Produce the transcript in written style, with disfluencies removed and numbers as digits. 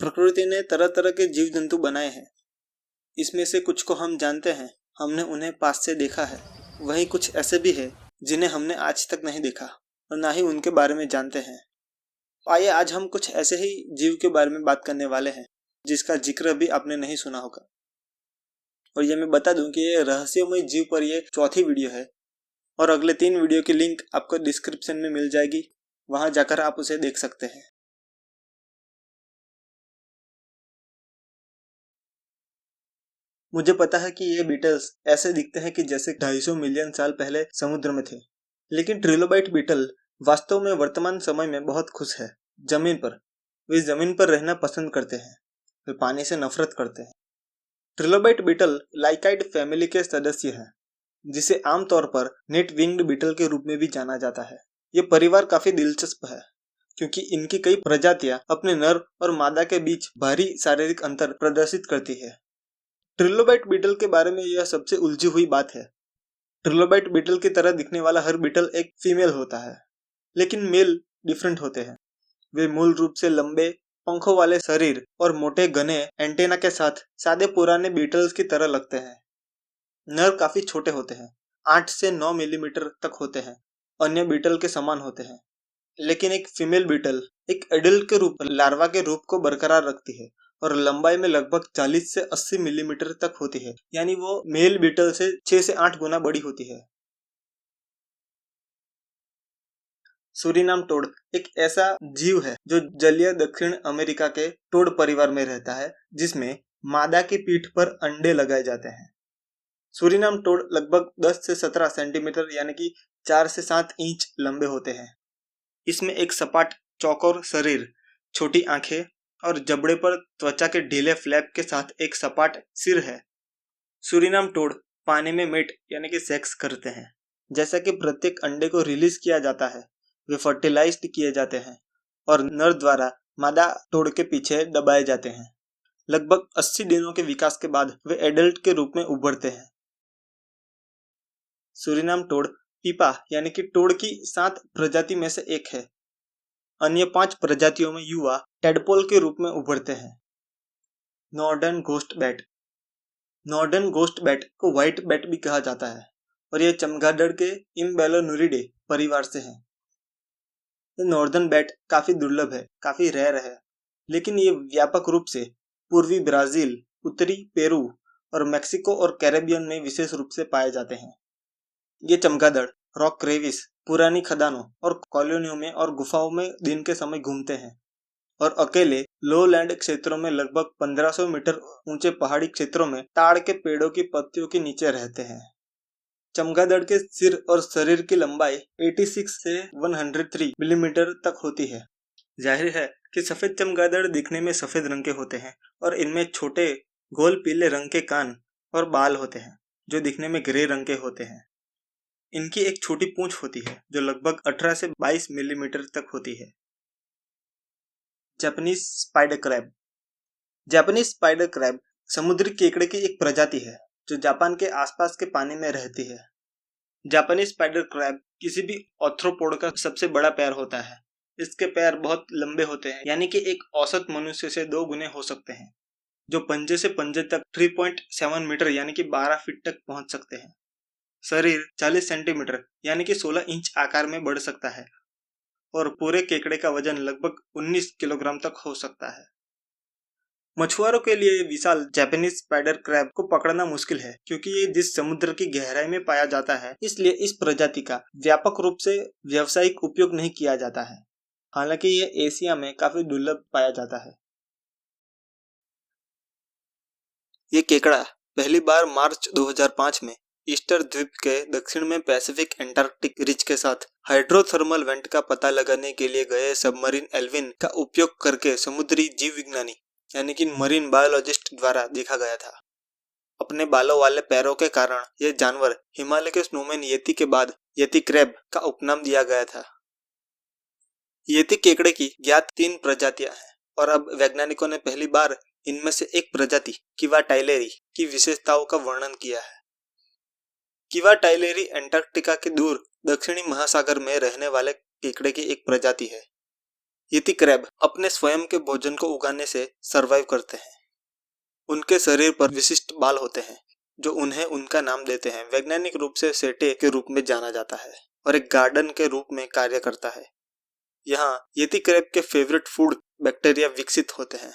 प्रकृति ने तरह तरह के जीव जंतु बनाए हैं। इसमें से कुछ को हम जानते हैं, हमने उन्हें पास से देखा है। वहीं कुछ ऐसे भी हैं जिन्हें हमने आज तक नहीं देखा और ना ही उनके बारे में जानते हैं। आइए आज हम कुछ ऐसे ही जीव के बारे में बात करने वाले हैं जिसका जिक्र भी आपने नहीं सुना होगा। और ये मैं बता दूं कि ये रहस्यमय जीव पर ये चौथी वीडियो है और अगले 3 वीडियो की लिंक आपको डिस्क्रिप्शन में मिल जाएगी, वहां जाकर आप उसे देख सकते हैं। मुझे पता है कि ये बीटल्स ऐसे दिखते हैं कि जैसे 250 मिलियन साल पहले समुद्र में थे, लेकिन ट्रिलोबाइट बीटल वास्तव में वर्तमान समय में बहुत खुश है। जमीन पर वे जमीन पर रहना पसंद करते हैं। वे पानी से नफरत करते हैं। ट्रिलोबाइट बीटल लाइकाइड फैमिली के सदस्य हैं, जिसे आमतौर पर नेट विंग्ड बीटल के रूप में भी जाना जाता है। ये परिवार काफी दिलचस्प है क्योंकि इनकी कई प्रजातियां अपने नर और मादा के बीच भारी शारीरिक अंतर प्रदर्शित करती है। ट्रिलोबाइट बीटल के बारे में यह सबसे उलझी हुई बात है। ट्रिलोबाइट बीटल की तरह दिखने वाला हर बीटल एक फीमेल होता है, लेकिन मेल डिफरेंट होते हैं। वे मूल रूप से लंबे पंखों वाले शरीर और मोटे घने एंटेना के साथ सादे पुराने बीटल्स की तरह लगते हैं। नर काफी छोटे होते हैं, 8 से 9 मिलीमीटर तक होते हैं, अन्य बीटल के समान होते हैं। लेकिन एक फीमेल बीटल एक एडल्ट के रूप लार्वा के रूप को बरकरार रखती है और लंबाई में लगभग 40 से 80 मिलीमीटर तक होती है, यानी वो मेल बीटल से 6 से 8 गुना बड़ी होती है। सूरीनाम टोड एक ऐसा जीव है जो जलीय दक्षिण अमेरिका के टोड परिवार में रहता है, जिसमें मादा की पीठ पर अंडे लगाए जाते हैं। सूरीनाम टोड लगभग 10 से 17 सेंटीमीटर यानी कि 4 से 7 इंच लंबे होते हैं। इसमें एक सपाट चौकोर शरीर, छोटी आंखें और जबड़े पर त्वचा के ढीले फ्लैप के साथ एक सपाट सिर है। सूरीनाम टोड पानी में मेट यानी कि सेक्स करते हैं। जैसा कि प्रत्येक अंडे को रिलीज किया जाता है, वे फर्टिलाइज्ड किए जाते हैं और नर द्वारा मादा टोड के पीछे दबाए जाते हैं। लगभग 80 दिनों के विकास के बाद वे एडल्ट के रूप में उभरते हैं। सूरीनाम टोड पीपा यानी कि टोड की 7 प्रजाति में से एक है। अन्य 5 प्रजातियों में युवा टेडपोल के रूप में उभरते हैं। Northern ghost bat. Northern ghost bat को व्हाइट बैट भी कहा जाता है और यह चमगादड़ के इम्बेलोनुरिडे परिवार से है। नॉर्दर्न बैट काफी दुर्लभ है, काफी रेयर है, लेकिन ये व्यापक रूप से पूर्वी ब्राजील, उत्तरी पेरू और मेक्सिको और कैरेबियन में विशेष रूप से पाए जाते हैं। ये चमगादड़ रॉक क्रेविस, पुरानी खदानों और कॉलोनियों में और गुफाओं में दिन के समय घूमते हैं और अकेले लोलैंड क्षेत्रों में लगभग 1500 मीटर ऊंचे पहाड़ी क्षेत्रों में ताड़ के पेड़ों की पत्तियों के नीचे रहते हैं। चमगादड़ के सिर और शरीर की लंबाई 86 से 103 मिलीमीटर तक होती है। जाहिर है कि सफेद चमगादड़ दिखने में सफेद रंग के होते हैं और इनमें छोटे गोल पीले रंग के कान और बाल होते हैं जो दिखने में ग्रे रंग के होते हैं। इनकी एक छोटी पूंछ होती है जो लगभग 18 से 22 मिलीमीटर तक होती है। Japanese spider crab. Japanese spider crab समुद्री केकड़े की एक प्रजाति है जो जापान के आसपास के पानी में रहती है। जापानीज स्पाइडर क्रैब किसी भी ऑर्थ्रोपोड का सबसे बड़ा पैर होता है। इसके पैर बहुत लंबे होते हैं, यानी कि एक औसत मनुष्य से 2 गुने हो सकते हैं, जो पंजे से पंजे तक 3.7 मीटर यानी कि 12 फीट तक पहुंच सकते हैं। शरीर 40 सेंटीमीटर यानी कि 16 इंच आकार में बढ़ सकता है और पूरे केकड़े का वजन लगभग 19 किलोग्राम तक हो सकता है। मछुआरों के लिए विशाल जापानीज स्पाइडर क्रैब को पकड़ना मुश्किल है क्योंकि ये जिस समुद्र की गहराई में पाया जाता है, इसलिए इस प्रजाति का व्यापक रूप से व्यावसायिक उपयोग नहीं किया जाता है। हालांकि ये एशिया में काफी दुर्लभ पाया जाता है। ये केकड़ा पहली बार मार्च 2005 में ईस्टर द्वीप के दक्षिण में पैसिफिक एंटार्कटिक रिज के साथ हाइड्रोथर्मल वेंट का पता लगाने के लिए गए सबमरीन एल्विन का उपयोग करके समुद्री जीव विज्ञानी यानी कि मरीन बायोलॉजिस्ट द्वारा देखा गया था। अपने बालों वाले पैरों के कारण यह जानवर हिमालय के स्नोमैन येती के बाद येती क्रैब का उपनाम दिया गया था। येती केकड़े की ज्ञात 3 प्रजातियां हैं और अब वैज्ञानिकों ने पहली बार इनमें से एक प्रजाति किवा टाइलेरी की विशेषताओं का वर्णन किया है। किवा टाइलेरी एंटार्कटिका के दूर दक्षिणी महासागर में रहने वाले केकड़े की एक प्रजाति है। येती क्रैब अपने स्वयं के भोजन को उगाने से सरवाइव करते हैं। उनके शरीर पर विशिष्ट बाल होते हैं जो उन्हें उनका नाम देते हैं। वैज्ञानिक रूप से सेटे के रूप में जाना जाता है और एक गार्डन के रूप में कार्य करता है। यहाँ येती क्रैब के फेवरेट फूड बैक्टीरिया विकसित होते हैं।